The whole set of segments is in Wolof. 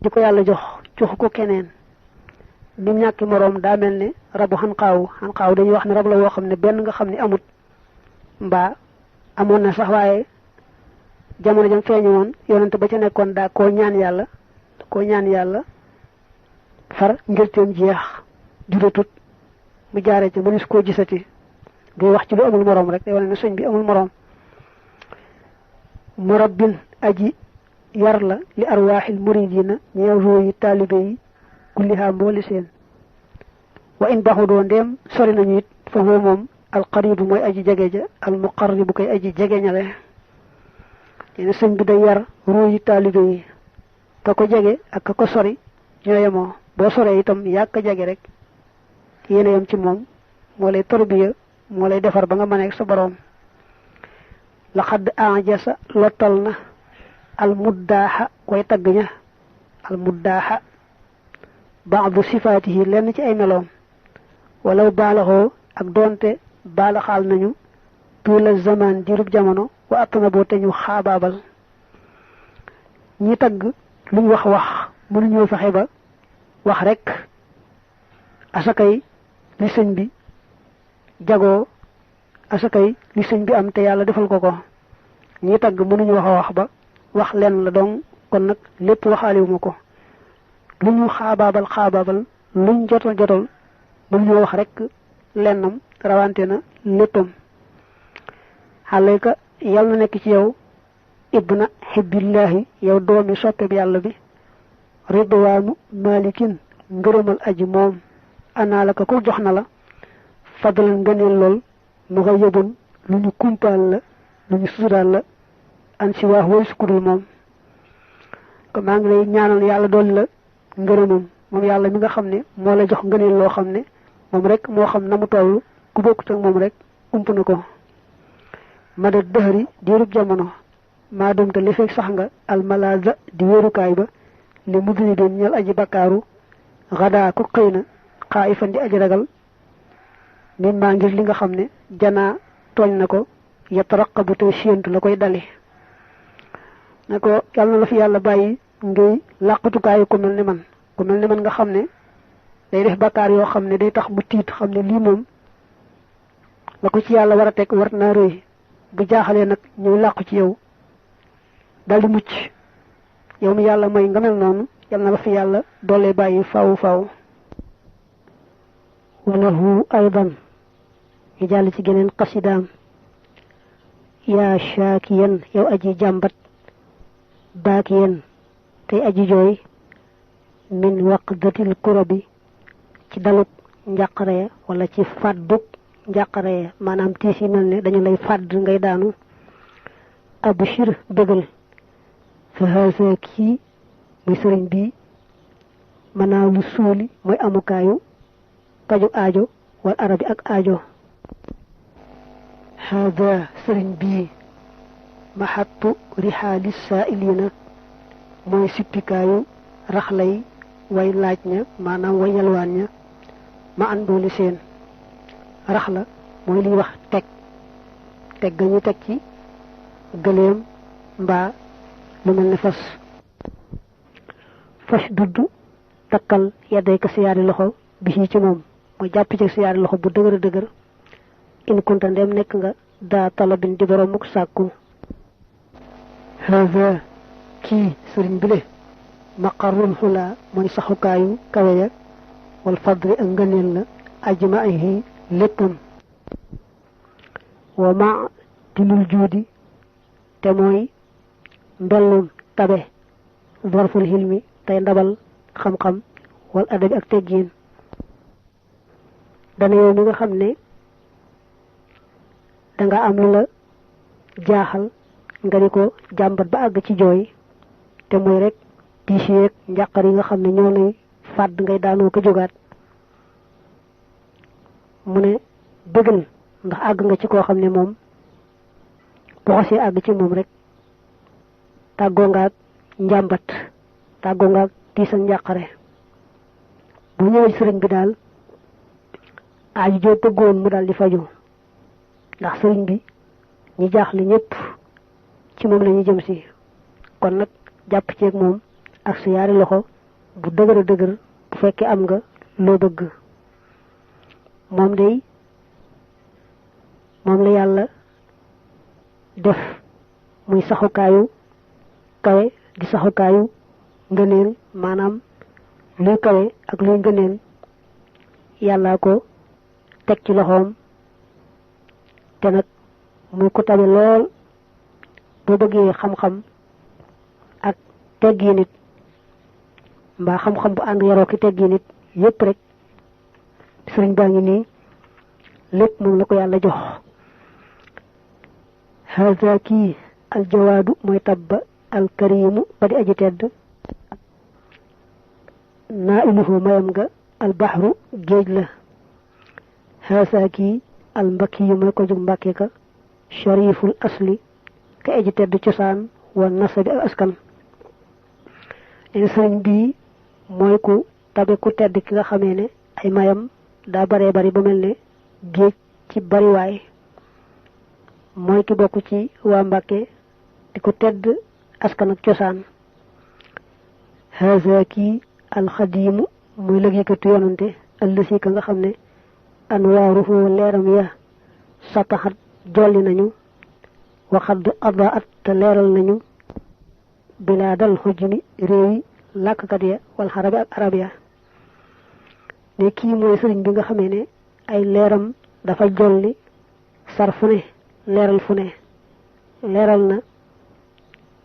di ko yàlla joxu ko keneen ni mu ñàkki moroom daa mel ne rabu xanqaaw dañuy wax ne rab la woo xam ne benn nga xam ne amut mbaa amoon na sax waaye jamono jam feeñu woon yonente ba ca nekkoon daa koo ñaan yàlla far ngirteem jeex juratut mu jaaree ci mënees koo gisati day wax ci lu amul moroom rek day wane ne sëñ bi amul moroom murabbin aji yar la li arwaaxil muridina ñeew rooyi taalibe yi kullihaa mbooli seen wa in baxu doo ndeem sori nañu it fa huwa moom alqaribu mooy aji jege ja almuqarribu koy aji jegeñale yéen sëñ bi day yar rooyi taalibe yi ka ko jege ak ka ko sori ñoo yemoo boo soree itam yàgg jege rek yéen a yem ci moom moo lay tarbiya moo lay defar ba nga mën sa boroom laqad ajasa lottal na almuddaaxa koy tagg ña almuddaaxa baadu sifaatihi lenn ci ay meloom walaw baalaxoo ak doonte baalaxaal nañu tuula zaman diirub jamono wa attana boo te ñu xaabaabal ñi tagg luñ wax mënuñoo fexe ba wax rek asakay li sëñ bi jagoo asakay li sëñ bi am te yàlla defal ko ñi tagg mënuñu wax ba wax leen la dong kon nag lépp waxaaliwuma ko lu ñu xaabaabal luñ jotal mënuñoo wax rek lennam rawante na léppam xalayka yàlla na nekk ci yow ibna xibbillahi yow doomi soppe bi yàlla bi ridwaanu malikin ngërëmal aji moom anaa la ko jox na la fadlan ngëneel lool mu nga yëbun lu ñu kumpaal la lu ñu suturaal la an si waax wooy sukudul moom ko maa ngi lay ñaanal yàlla dool la ngërëmam moom yàlla mi nga xam ne moo la jox ngëneel loo xam ne moom rek moo xam na mu toll ku bokkut ak moom rek ump na ko mada dëhëri diirub jamono maa dumte li fekk sax nga almalaza di wéerukaay ba li mudni doon ñal aji bakkaaru xadaa ku xëy na xaa ifan di aji ragal min maa ngir li nga xam ne janaa tooñ na ko yataraqabu te séentu la koy dali ne ko yàlla na la fi yàlla bàyyi ngay làqutukaayu ku mel ne man nga xam ne day def bakkaar yoo xam ne day tax mu tiit xam ne lii moom la ko ci yàlla war a teg war naa rëy bu jaaxalee nag ñëw làqu ci yow daldi mucc yow mi yàlla mooy nga mel noonu yàlla na la fi yàlla doole bàyyi faw walahu aydan ñu jàll ci geneen xasidaam yaa shaakiyan yow aji jàmbat baakiyan tey aji jooy min waqdatil kurabi ci daluk njàqare wala ci fàdduk njàqare maanaam tiis yi mel ne dañu lay fàdd ngay daanu abshir bëggal fa haasa kii muy sëriñ bi manaaw lu suuli mooy amukaayu paju aajo wal arabi ak aajo haada sëriñ bii maxattu rixaali saailiina mooy sippikaayu raxlay way laaj ña maanaam way yalwaan ña ma àndooli seen raxla mooy liy wax teg ga ñu teg ci gëléem mbaa lu mel ne fas dudd takkal yadday ka siyaari loxo bi ci moom mooy jàpp ci siyaari loxo bu dëgër in kunta ndem nekk nga daa talabin di boromuk sàkku haza kii sëriñ bile maqarrul xulaa mooy saxukaayu kawe ya wal fadri ak ngëneel la ajmaihi léppam wa ma dinul juudi te mooy ndollum tabe dorful xilmi tey ndabal xam-xam wal adabi ak teggiin dana yow mi nga xam ne danga am lu la jaaxal nga di ko jàmbat ba àgg ci jooy te mooy rek tiis yeeg njàqar yi nga xam ne ñoo lay fàdd ngay daanoo ko jógaat mu ne bëggal ndax àgg nga ci koo xam ne moom boo xasee àgg ci moom rek tàggoo nga ak njàmbat tàggoo nga ak tiis ak njàqare bu ñëwee sëriñ bi daal aaju joo bëggoon mu daal di faju ndax sëriñ bi ñi jaaxle ñëpp ci moom la ñu jëm si kon nag jàpp ceeg moom ak sa yaari loxo bu dëgër dëgër bu fekkee am nga loo bëgg moom la yàlla def muy saxukaayu kawe di saxukaayu ngëneel maanaam luy kawe ak luy ngëneel yàllaa ko teg ci loxoom te nag muy ko tabe lool boo bëggee xam-xam ak teggi nit mbaa xam-xam bu ànd yaroo ki teggi nit yépp rek sëriñ baa ngi nii lépp moom la ko yàlla jox haza kii aljawaadu mooy tabba alkarimu ba di aji tedd naa iluhu mayam nga albaxru géej la haza kii almbakki yu mooy ko jug mbàkke ka shariful asli ka aji tedd cosaan wa nasabi ak askan leen sëriñ bii mooy ku tabe ku tedd ki nga xamee ne ay mayam daa baree bari ba mel ne géej ci bariwaay mooy ki bokk ci waa Mbàkke di ko tedd askan ak cosaan haza kii alxadiimu muy liggéeykatu yonante ëllësi ka nga xam ne anwaaruhu leeram ya sataxat jolli nañu waxad adaat te leeral nañu bilaadal xujmi réewi làkkat ya wal xarabi ak arab ya ne kii mooy sëriñ bi nga xamee ne ay leeram dafa jolli sar fu ne leeral fu ne leeral na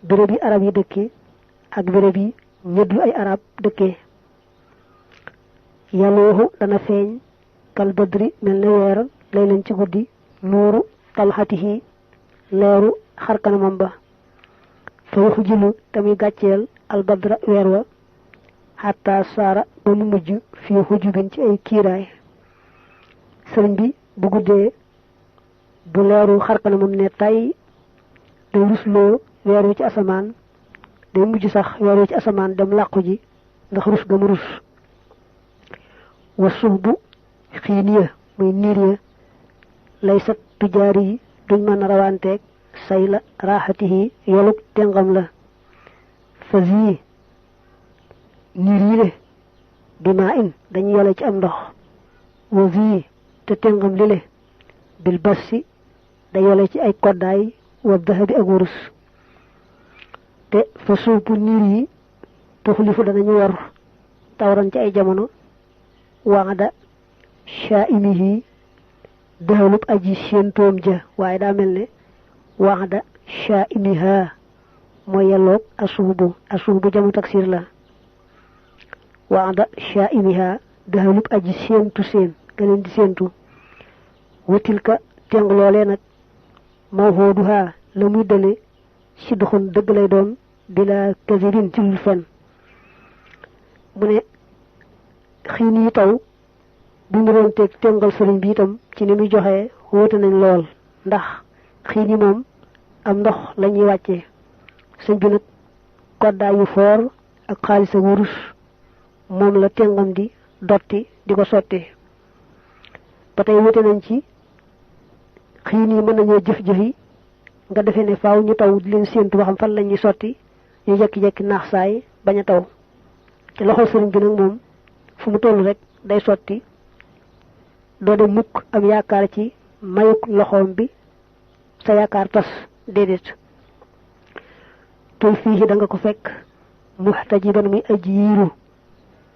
béréb yi arab yi dëkkee ak béréb yi ñëddu ay arab dëkkee yalooxu dana feeñ kal badri mel ne weer lay leen ci guddi nuuru talxatihi leeru xarkanamam ba fa waxu jilu tamuy gàcceel albadra weer wa xataa saara ba mu mujj fii xujubin ci ay kiiraay sëriñ bi bu guddee bu leeru xarkanamam ne tay day rusloo weer wi ci asamaan day mujj sax weer wi ci asamaan dem làqu ji ndax rus ga mu rus wa suuf bu xiin ya muy niir ya lay sat tujaar yi duñ mën a rawanteeg say la raaxatihi yoluk tengam la fas yii niir yi le bi maa in dañu yole ci am ndox wa yii te tengam li le bil bassi da yole ci ay koddaay wa dahabi ak wurus te fa suupu niir yi tuxlifu danañu war tawran ci ay jamono waada shaa'imihi dëxalub aji séentoom ja waaye daa mel ne waada shaa'imiha mooy yelloog asuubu jamu taksir la waada shaa'imiha dëxalub aji séentu seen nga leen di séentu watilka teng loolee nag mawhooduha la muy dale si doxun dëgg lay doon bila kasibin ci lul fen mu ne xiin yi taw bi mu doon teg tengal sëriñ bi itam ci ni muy joxe wóote nañ lool ndax xiin yi moom am ndox la ñuy wàccee sëñ bi nag koddaay yu foor ak xaalis ak wurus moom la tengam di dotti di ko sotti ba tey wóote nañ ci xiin yi mën nañoo jëf-jëfi nga defee ne faaw ñu taw di leen séentu ba xam fan la ñuy sotti ñu jekki-jekki naax saay bañ a taw te loxol sëriñ bi nag moom fu mu toll rek day sotti doo de mukk am yaakaar ci mayuk loxoom bi sa yaakaar tas déedéet tuy fii da nga ko fekk muxtajiban muy aji yiiru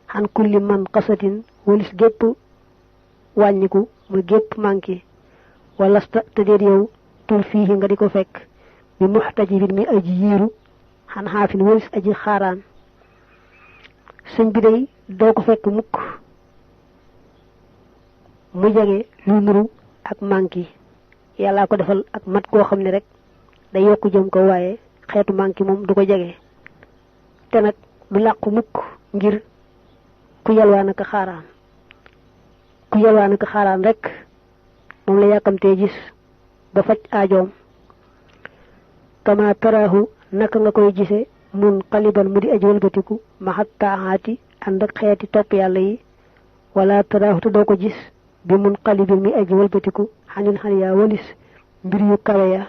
xan kulli man xasatin walis gépp wàññiku muy gépp manki walasta te déet yow tul fii nga di ko fekk bi muxtajibin muy aji yiiru xan xaafin walis aji xaaraan sëñ bi day doo ko fekk mukk mu jege lu nuru ak manki yàllaa ko defal ak mat koo xam ne rek day yokku jëm ko waaye xeetu manki moom du ko jege te nag du làqu mukk ngir ku yalwaan ak xaaraan rek moom la yàkkamtee gis ba faj aajoom kama taraahu naka nga koy gise mun xaliban mu di aji walbatiku maxat taaxaati ànd ak xeeti topp yàlla yi wala taraahu te doo ko gis bi mun xalibin mi aji walbatiku xanin xan yaa walis mbir yu kawe ya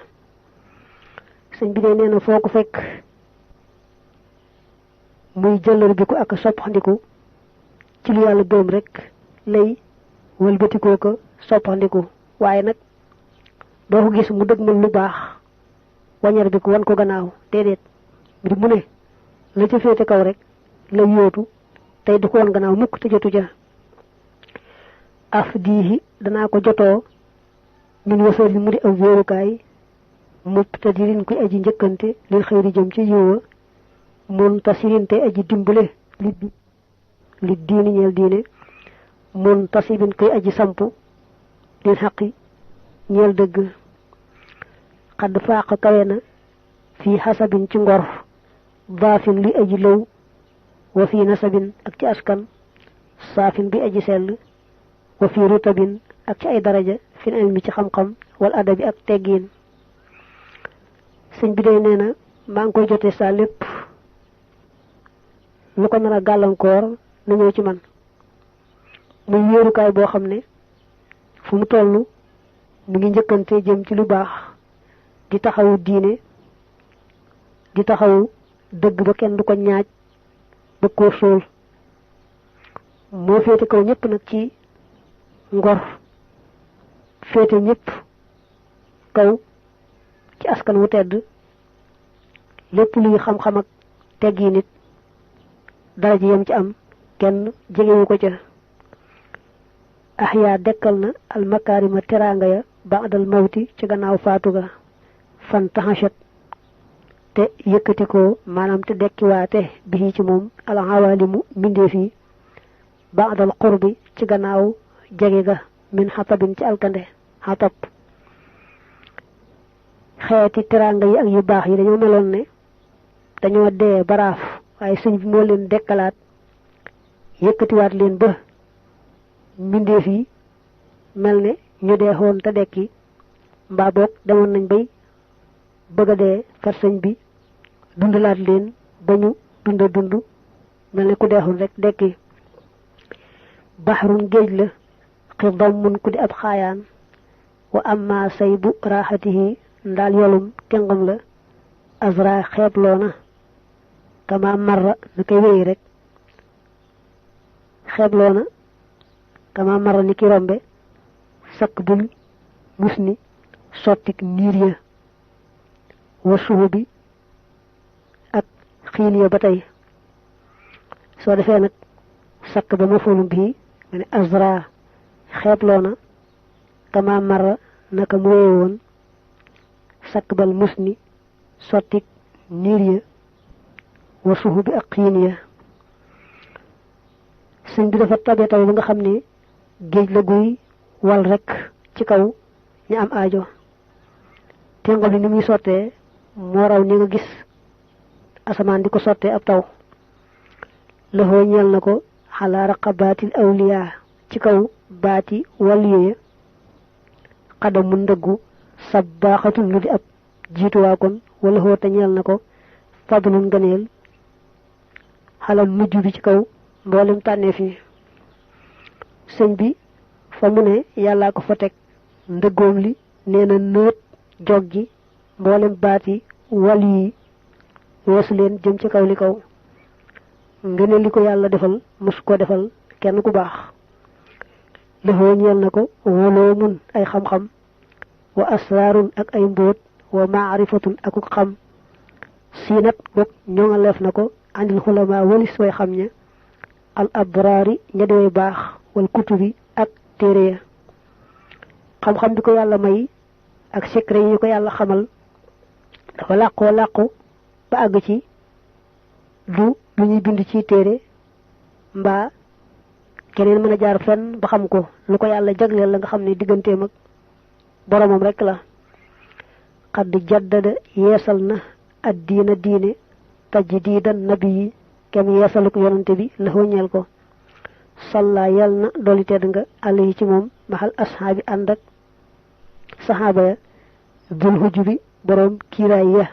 sëñ bi dee nee na foo ko fekk muy jëllar bi ko ak soppandiku ci lu yàlla gërëm rek lay wëlbatikoo ko soppandiku waaye nag doo ko gis mu dëgmal lu baax wañar bi ko wan ko gannaaw déedéet mbir mu ne la ca féete kaw rek la yóotu tey du ko wan gannaaw mukk te jotu ja af diihi danaa ko jotoo min wasali mu di aw wéerukaay mubtadirin kuy aji njëkkante lil xëyri jëm ci yiwa mun tasirin te aji dimbale li diini ñeel diine mun tasibin kuy aji sampu lil xaqi ñeel dëgg xadd faaq kawe na fii xasabin ci ngor baafin luy aji lëw wa fii nasabin ak ci askan saafin bi aji sell wa fii rutabin ak ci ay daraja fin ilmi ci xam-xam wal adabi ak teggiin sëñ bi day nee na maa ngi koy jotee saa lépp lu ko nar a gàllankoor na ñëw ci man muy wéerukaay boo xam ne fu mu toll mu ngi njëkkante jëm ci lu baax di taxawu diine di taxawu dëgg ba kenn du ko ñaaj ba koo sóol moo féete kaw ñëpp nag ci ngor féete ñëpp kaw ci askan wu tedd lépp luy xam-xam ak teggi nit dara ji yam ci am kenn jegewu ko ca ahyaa dekkal na almakaarima teraanga ya ba'dal mawti ci gannaaw faatu ga fan taxachat te yëkkati ko maanaam te dekkiwaate bi ci moom alxawaalimu mbindeef yi ba'dal qurbi ci gannaaw jege ga min xatabin ci alkande xatab xeeti teraanga yi ak yu baax yi dañoo meloon ne dañoo dee baraaf waaye sëñ bi moo leen dekkalaat yëkkatiwaat leen ba mbindeef yi mel ne ñu dee xoon te dekki mbaa boog demoon nañ bay bëgg a dee far sëñ bi dundalaat leen ba ñu dund mel ne ku deexul rek dekki baxrun géej la xidam mun ku di ab xaayaan wa amma say bu raaxatihi ndaal yolum tengam la azra xeebloona kama marra na koy wéy rek xeebloona kama marra ni ki rombe sakk bul mus ni sottik niir ya wa suhu bi ak xiin ya ba tey soo defee nag sakk ba ma fulum bii nga ne azra xeebloona kama marra naka mu wéye woon sakk bal mus ni sottik niir ya wa suhu bi ak xiin ya sëñ bi dafa tabe taw ba nga xam ne géej la guy wal rek ci kaw ñu am aajo tengo bi ni muy sottee moo raw ni nga gis asamaan di ko sottee ab taw loxoo ñeel na ko xalaa raqabaatil awliyaa ci kaw baati waliye xadam mu ndëggu sab baaxatul lu di ab jiituwaa kon wala xoo te ñeel na ko fadlun ngëneel xalal mujj bi ci kaw mboolem tànneef yi sëñ bi fa mu ne yàllaa ko fa teg ndëggoom li nee na nëët jog gi mboolem baati wal yi weesu leen jëm ci kaw li kaw ngëneel li ko yàlla defal mosu ko defal kenn ku baax lëxoo ñeel na ko woloo mun ay xam-xam wa asraarun ak ay mbóot wa maarifatun akuk xam siinat boog ñoo nga leef na ko andil xulamaa walis way xam ña al abraari ña di way baax wal kutubi ak téere ya xam-xam bi ko yàlla may ak secret yi ko yàlla xamal dafa làqu ba àgg ci du lu ñuy bind ci téere mbaa keneen mën a jaar fenn ba xam ko lu ko yàlla jagleel la nga xam ne digganteem ak boromam rek la xadd jaddada yeesal na ad diina diine tajdiidan nabi yi kem yeesaluk yonante bi la ñeel ko salla yal na dooli tedd nga àll yi ci moom maxal ashaabi ànd ak saxaaba ya dul hujjubi boroom kiiraay ya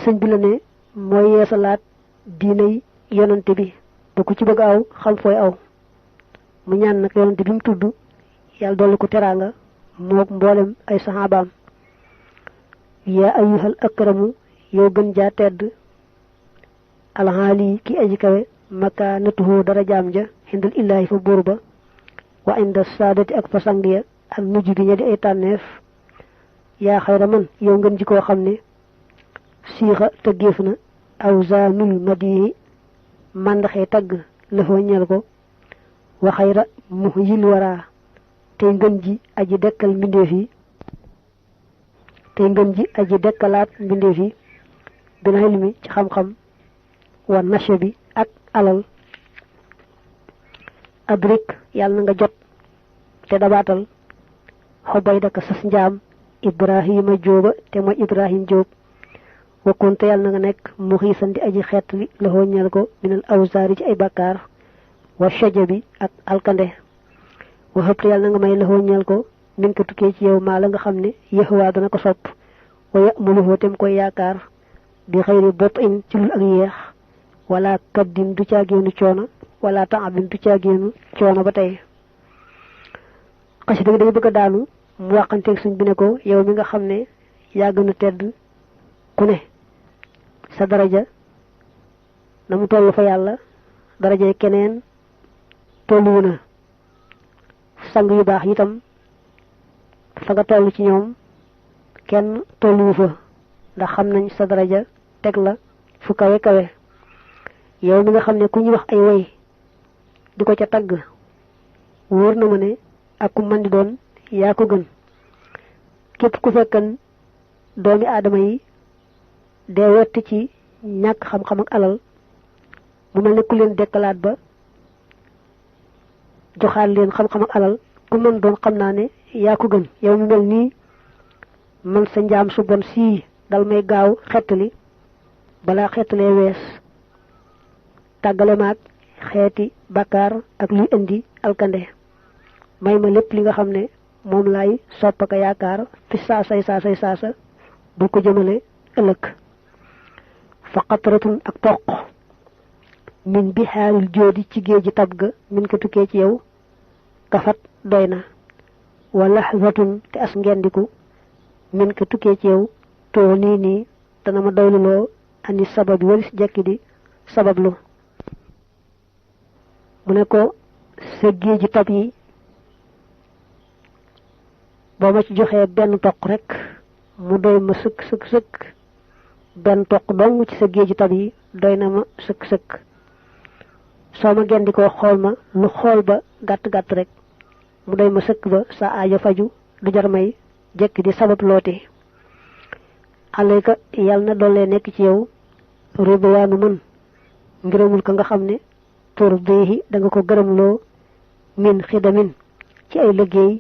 sëñ bi la ne mooy yeesalaat diinay yonante bi ba ku ci bëgg aw xam fooy aw mu ñaan nag yonante bi mu tudd yàlla dolli ko teraanga mook mboolem ay saxaabaam yaa ayyuhal akramu yow gën jaa tedd alhaali ki aji kawe makaanatuhu darajaam ja xindal illaahi fa buur ba wa inda saadati ak fa sang ya ak mujj bi ña di ay tànneef yaa xayra man yow ngeen ji koo xam ne siixa tëggeef na aw zaanul madihi màndaxee tagg lëfoo ñeel ko wa xayra muhyil waraa tey ngeen ji aji dekkal mbindeef yi tey ngeen ji aji dekkalaat mbindeef yi bil ilmi ci xam-xam wa nasha bi ak alal adrik yàlla na nga jot te dabaatal xobay daka sas njaam ibrahima jóoba te mooy ibrahim jóob wakkunte yàlla na nga nekk mu xiisan di aji xeet li la ñeel ko minal awsaari ci ay bàkkaar wa shaja bi ak alkande wa xëpte yàlla na nga may la ñeel ko min ko tukkee ci yow maa la nga xam ne yëxwaa dana ko sopp wa ya'muluhu tem koy yaakaar bi xëyri bopp in ci lul ak yéex wala kaddin du caagéenu coono wala taabin du caagéenu coono ba tey xasida gi day bëgg a daanu mu waxanteeg suñ bi ne ko yow mi nga xam ne yaa gën a tedd ku ne sa daraja na mu toll fa yàlla darajay keneen tolluwu na sang yu baax itam fa nga toll ci ñoom kenn tolluwu fa ndax xam nañ sa daraja teg la fu kawe kawe yow mi nga xam ne ku ñu wax ay way di ko ca tagg wóor na ma ne ak ku mën di doon yaa ko gën képp ku fekkan doomi aadama yi dee wetti ci ñàkk xam-xam ak alal mu mel ne ku leen dekkalaat ba joxaat leen xam-xam ak alal ku mën doon xam naa ne yaa ko gën yow mu mel nii man sa njaam su bon sii dal may gaaw xettali balaa xettalee wees tàggale maag xeeti bakkaar ak luy indi alkande may ma lépp li nga xam ne moom laay soppaka yaakaar fi saasa bu ko jëmale ëllëg fa qatratun ak toq min bihaaril joodi ci géeji tab ga min ko tukkee ci yow kafat doy na wa lahzatun te as ngendiku min ko tukkee ci yow too nii dana ma doyluloo ani sabab walis jekki di sabablu mu ne ko sa géeji tab yi boo ma ci joxee benn toq rek mu doy ma sëkk benn toq dong ci sa géeji tab yi doy na ma sëkk soo ma gendi koo xool ma lu xool ba gàtt rek mu doy ma sëkk ba sa aajo faju du jar may jekki di sabab loote alayka yàlla na doole nekk ci yow ridwaanu man ngërëmul ka nga xam ne tur bihi da nga ko gërëmloo min xidamin ci ay liggéey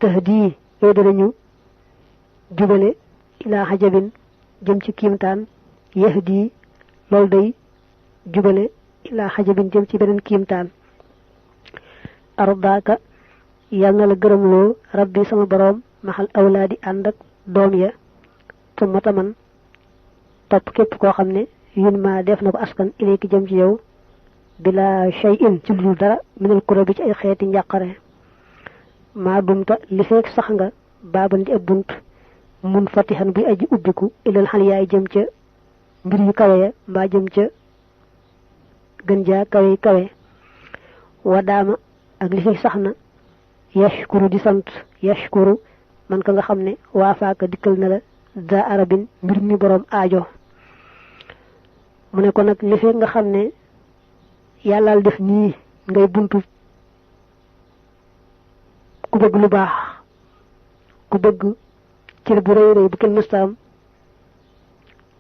tahdi yooyu danañu jubale ilaa xajabin jëm ci kiimtaan yahdi loolu day jubale ilaa xajabin jëm ci beneen kiimtaan ardaaka yal na la gërëmloo rabbi sama boroom maxal awlaadi ànd ak doom ya tumma taman topp képp koo xam ne yun ma def na ko askan ilayki jëm ci yow bila shay'in ci dul dara minal kura bi ci ay xeeti njàqare maa dumta li feek sax nga baaban di ab bunt mun fatihan buy aji ubbiku ilal xal yaay jëm ca mbir yu kawe ya mbaa jëm ca gën jaa kawe wadaama ak li feek sax na yashkuru di sant yashkuru man ka nga xam ne waafaaka dikkal na la da arabin mbir mi boroom aajo mu ne ko nag li feek nga xam ne yàllaal def nii ngay buntu ku bëgg lu baax ku bëgg cër bu rëy bu kenn mëstaam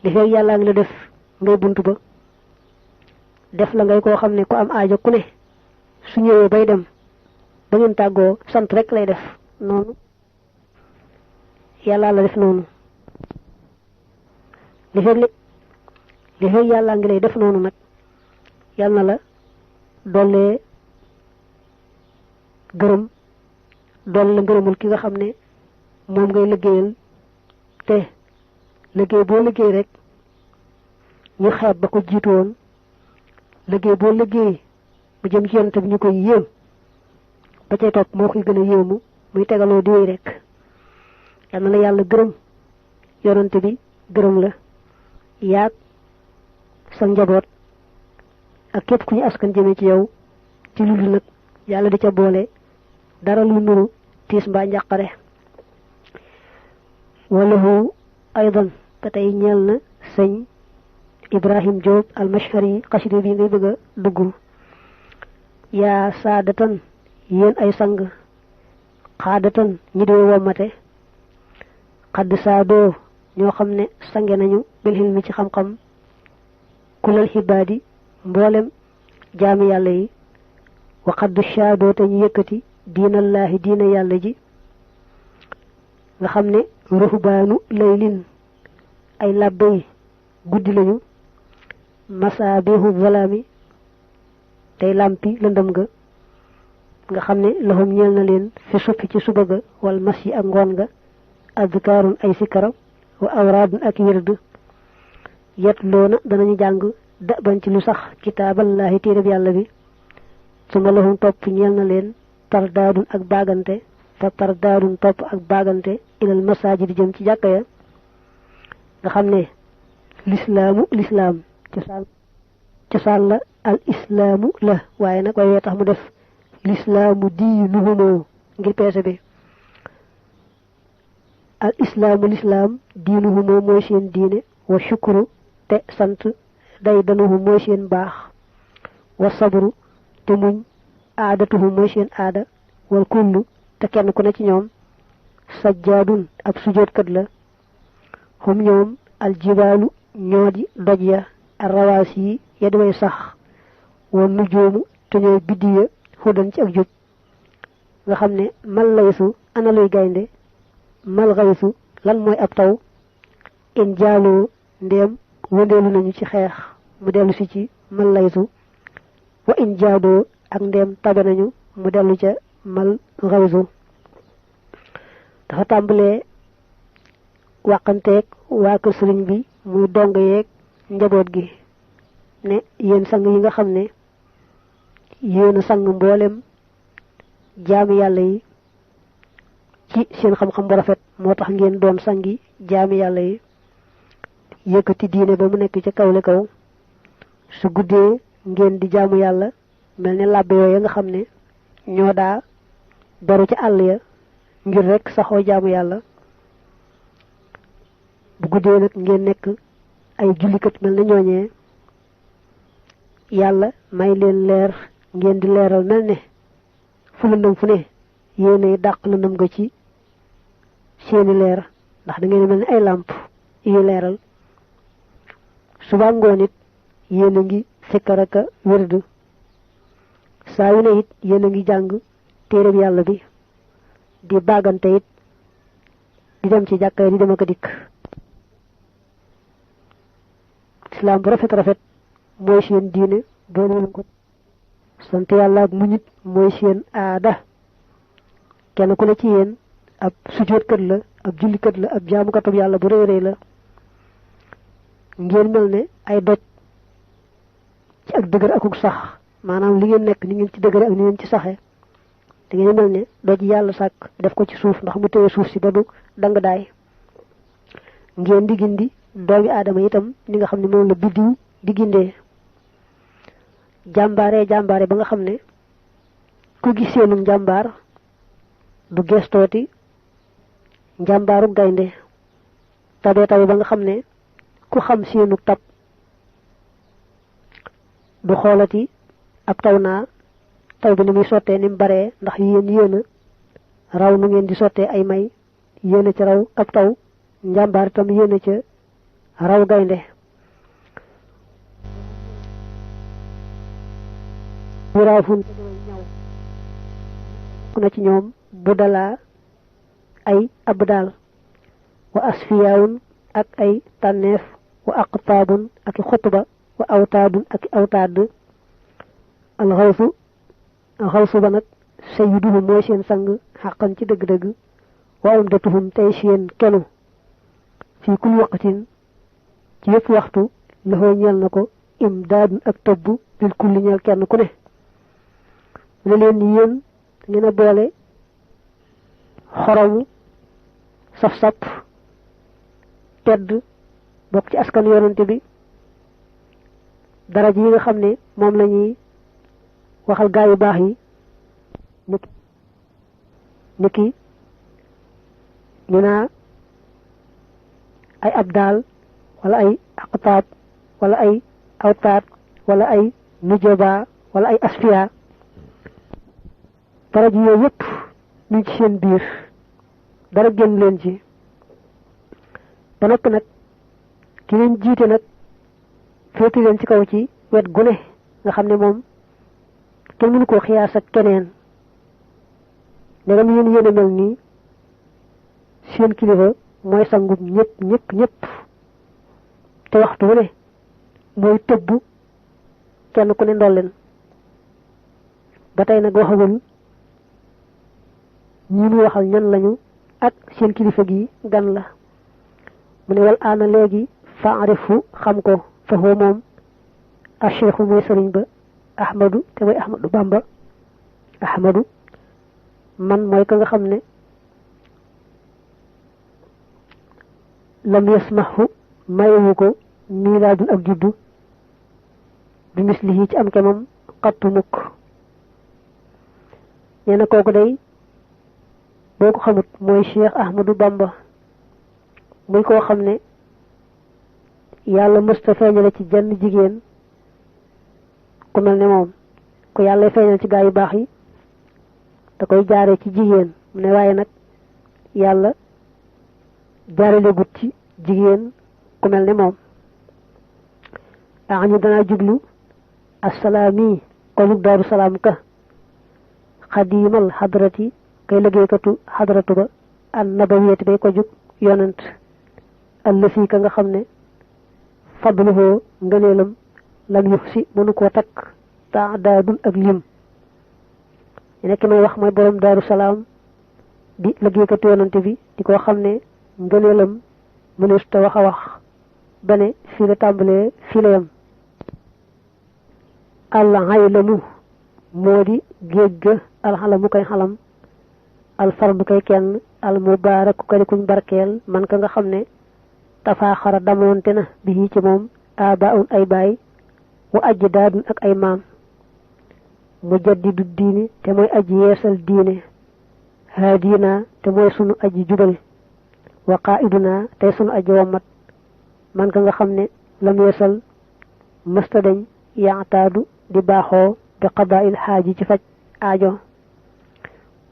li feek yàllaa ngi la def ngay buntu ba def la ngay koo xam ne ku am aajo ku ne su ñëwee bay dem ba ngeen tàggoo sant rek lay def noonu yàllaa la def noonu li feek yàllaa ngi lay def noonu nag yàlla na la doole gërëm doole la ngërëmul ki nga xam ne moom ngay liggéeyal te liggéey boo liggéey rek ñu xeeb ba ko jiitu woon liggéey boo liggéey bu jëm ci yonent bi ñu koy yéem ba cay topp moo koy gën a yéemu muy tegaloo di wéy rek yal na la yàlla gërëm yonent bi gërëm la yaag sa njaboot ak képp ku ñu askan jëme ci yow ci lu nag yàlla di ca boole dara lu nuru tiis mbaa njàqare walahu aydan ba tey ñeel na sëñ Ibrahim Diop al-Mashari xasida bi ngay bëgg a dugg yaa saadatan yéen ay sang xaadatan ñi di wommate xadd saadoo ñoo xam ne sange nañu bil hilmi ci xam-xam kulal xibaadi mboolem jaami yàlla yi wa xadd saadoo te ñu yëkkati diinallaahi diina yàlla ji nga xam ne ruhbaanu laylin ay làbbey guddi lañu masaabihu zalaami tey làmpi lëndëm ga nga xam ne lahum ñeel na leen fi suppi ci suba ga wal mas yi ak ngoon ga adkaarun ay sikara wa awraadun ak wird yatloona danañu jàng da bañ ci lu sax kitaaballaahi téereb yàlla bi suma lahum topp ñeel na leen tardaadun ak baagante fa tardaadun topp ak baagante ilal masaajid jëm ci jàkka ya nga xam ne lislaam cosaan la al islaamu la waaye nag waaye tax mu def lislaamu diinuhumoo ngir peese bi al islaamu lislaam diinuhumoo mooy seen diine wa shukru te sant day danuhu mooy seen baax wa sabru te muñ aadatuhu mooy seen aada wal kullu te kenn ku ne ci ñoom sajjaadun ab sujootkat la xum ñoom aljibaalu ñoo di doj ya arrawaas yi ya dimay sax wa nujoomu te ñooy biddi ya xudan ci ak jub nga xam ne mal laysu ana luy gaynde mal xaysu lan mooy ab taw in jaaloo ndéem wëndeelu nañu ci xeex mu dellu si ci mal laysu wa in jaadoo ak ndéem tabe nañu mu dellu ca mal xaysu dafa tàmbalee wàqanteeg waa kër sëriñ bi muy dong yeeg njaboot gi ne yéen sang yi nga xam ne yéen a sang mboolem jaami yàlla yi ci seen xam-xam bu rafet moo tax ngeen doon sangi jaami yàlla yi yëkkati diine ba mu nekk ca kawle kaw su guddee ngeen di jaamu yàlla mel ne làbbe yooya nga xam ne ñoo daa beru ca àll ya ngir rek saxoo jaamu yàlla bu guddee nag ngeen nekk ay jullikat mel na ñooñee yàlla may leen leer ngeen di leeral mel ne fu lëndëm fu ne yéenay dàq lëndëm nga ci seeni leer ndax da ngeen mel ne ay làmp yu leeral suba ngoon it yéen a ngi sikkar ak a wërd saa yu ne it yéen a ngi jàng téereb yàlla bi di baagante it di dem ci jàkka di dem ak a dikk islaam bu rafet mooy seen diine doon ko sant yàlla ak muñit mooy seen aada kenn ku ne ci yéen ab sujjóotkat la ab jullikat la ab jaamukatub yàlla bu réy réy la ngeen mel ne ay doj ci ak dëgër akuk sax maanaam li ngeen nekk ni ngeen ci dëgër ak ni ngeen ci saxe da ngeen mel ne doj yàlla sàkk def ko ci suuf ndax mu téye suuf si ba du dang daay ngeen di gindi doomi aadama itam ni nga xam ne moom la biddiw di gindee jàmbaare ba nga xam ne ku gis seenu njàmbaar du gestooti njàmbaaru gaynde tabe ba nga xam ne ku xam seenu tab du xoolati ab taw naa taw bi ni muy sottee ni mu baree ndax yéen a raw nu ngeen di sottee ay may yéen a ca raw ab taw njàmbaar itam yéen a ca raw gaynde wiraafun ñaw ku na ci ñoom bu dalaa ay abdaal wa asfiyaawun ak ay tànneef wa aqtaabun ak i xutba wa awtaadun ak i awtaad alxawsu ba nag sayyiduhum mooy seen sang xàqan ci dëgg-dëgg wa umdatuhum tey seen kenu fii kul waqtin ci yëpp waxtu loxoo ñeel na ko imdaadun ak tëbb bil kulli ñeel kenn ku ne ne leen ni yéen ngeen a boole xoromu saf-sap tedd bokk ci askan yonante bi dara ji nga xam ne moom la ñuy waxal gaa yu baax yi niki ñu naa ay abdaal wala ay aqtaab wala ay awtaat wala ay nujaba wala ay asfiya dara ji yooyu yëpp ñu ci seen biir dara génn leen ci ba noppi nag ki leen jiite nag féeti leen ci kaw ci wet gune nga xam ne moom kenn mënu koo xiyaas ak keneen ndegam yéen a mel nii seen kilifa mooy sangub ñëpp te waxtu wu ne mooy tëbb kenn ku ne ndolleen ba tey nag waxagul ñi muy waxal ñan lañu ak seen kilifa gi gan la mu ne wal aana léegi faarifu xam ko fa huwa moom acheikhu mooy sëriñ ba ahmadu te mooy ahmadu bamba ahmadu man mooy ka nga xam ne lam yasmahu mayewu ko miilaadul ak juddu bi mislihi ci am kemam xattu mukk nee na kooku day boo ko xamut mooy cheikh ahmadu bamba muy koo xam ne yàlla mësta feeñale ci jenn jigéen ku mel ne moom ku yàlla feeñal ci gaa yu baax yi da koy jaare ci jigéen mu ne waaye nag yàlla jaarale gut ci jigéen ku mel ne moom ñu danaa jublu assalaami ko jug daaru salaam ka xadiimal xadrati kay liggéeykatu xadratu ba an nabawiyati bay ko jug yonent allësi ka nga xam ne fadluhoo ngëneelam lam yux si mënu koo takk taadaadun ak lim nekk may wax mooy borom daaru salaam di liggéeykatu yonent bi di ko xam ne ngëneelam mënees ta wax a wax ba ne fii la tàmbalee fii la yam alxaylamu moo di géej ga alxalamu koy xalam alfardu koy kenn almubaaraku kadi kuñ barkeel man ka nga xam ne tafaaxara damoonte na bi ci moom abaun ay baay wa ajdaadun ak ay maam mujaddidu diini te mooy aji yeesal diine haadina te mooy sunu aji jubal wa qaa'iduna tey sunu aji wommat man ka nga xam ne lam yeesal mësta dañ yaataadu di baaxoo bi qadaa'il xaaji ci faj aajo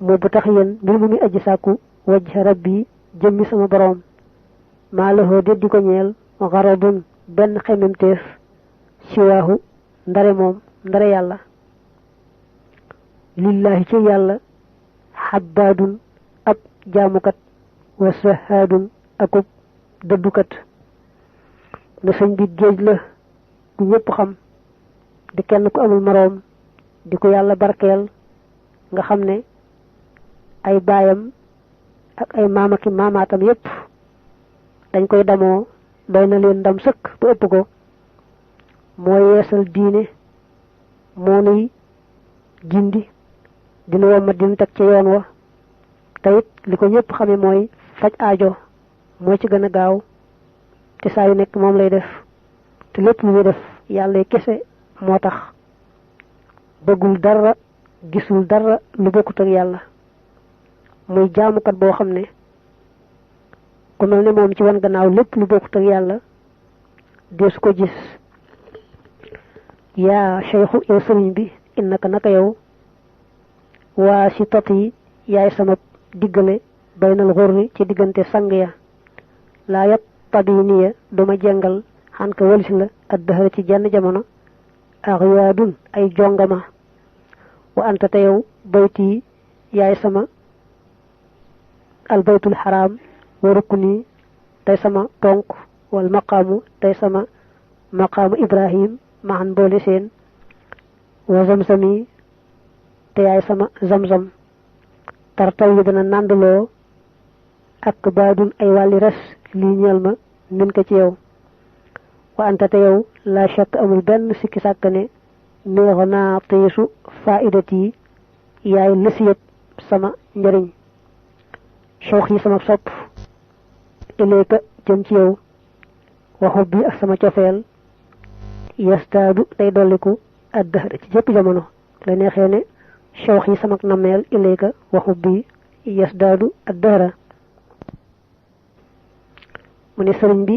moo bu tax yéen mbir mu muy aji sàkku wajha rabbi jëmmi sama boroom maa lahoo déddi ko ñeel garadun benn xememteef siwaahu ndare moom ndare yàlla lillahi ci yàlla xabbaadun ab jaamukat wa sahaadun akub dëddukat na sëñ bi géej la ku ñëpp xam di kenn ku amul moroom di ko yàlla barkeel nga xam ne ay baayam ak ay maamaki maamaatam yépp dañ koy damoo doy na leen ndam sëkk ba ëpp ko moo yeesal diine moo nuy gindi dina wommat dina teg ca yoon wa te it li ko ñëpp xame mooy faj aajo moo ci gën a gaaw te saa yu nekk moom lay def te lépp lu muy def yàlla kese moo tax bëggul dara gisul dara lu bokkut ak yàlla muy jaamukat boo xam ne ku mel ne moom ci wan gannaaw lépp lu bokkut ak yàlla deesu ko gis yaa cheikhu yow sëriñ bi innaka naka yow waa si tot yi yaay sama diggale baynal xurri ci diggante sang ya laa yat tabiniya duma jengal xan ka walis la ak dëxër ci jenn jamono axyaadun ay jongama wa anta te yow bayti yaay sama albaytul xaraam wa rukni tey sama ponk wal maqaamu tey sama maqaamu ibrahim maxan boole seen wa zamzami te yaay sama zamzam tartaw yi dana nàndaloo ak baadun ay wàlli res lii ñeel ma min ko ci yow wa anta te yow la shakk amul benn sikki sàkk ne neexo naa teesu faidat yi yaay lësiyëb sama njëriñ soox yi sama sopp ileeka jëm ci yow waxu bi ak sama cofeel yastaadu day dolliku addahra ci jëpp jamono la neexee ne shawxi samak nameel ilayka waxu bi yasdaadu addahra mu ne sëriñ bi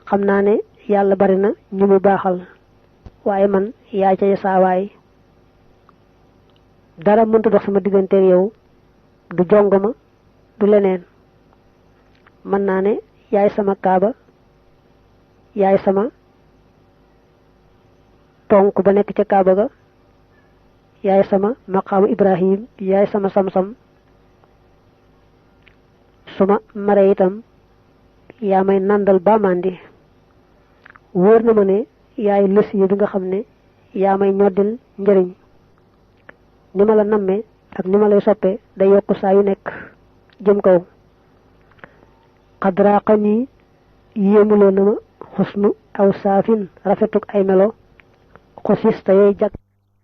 xam naa ne yàlla bari na ñu mu baaxal waaye man yaa ca saawaay dara mënta dox sama digganteeg yow du jongama du leneen mën naa ne yaay sama kaaba yaay sama tonk ba nekk ca kaaba ga yaay sama maqaamu ibrahim yaay sama sam-sam suma mare itam yaa may nandal ba màndi wóor na ma ne yaay lës yi bi nga xam ne yaa may ñoddil njëriñ ni ma la nammee ak ni ma lay soppe day yokk saa yu nekk jëm kaw xadraaqa nii yéemuloo na ma xusnu aw saafin rafetuk ay melo xosis te yooy jag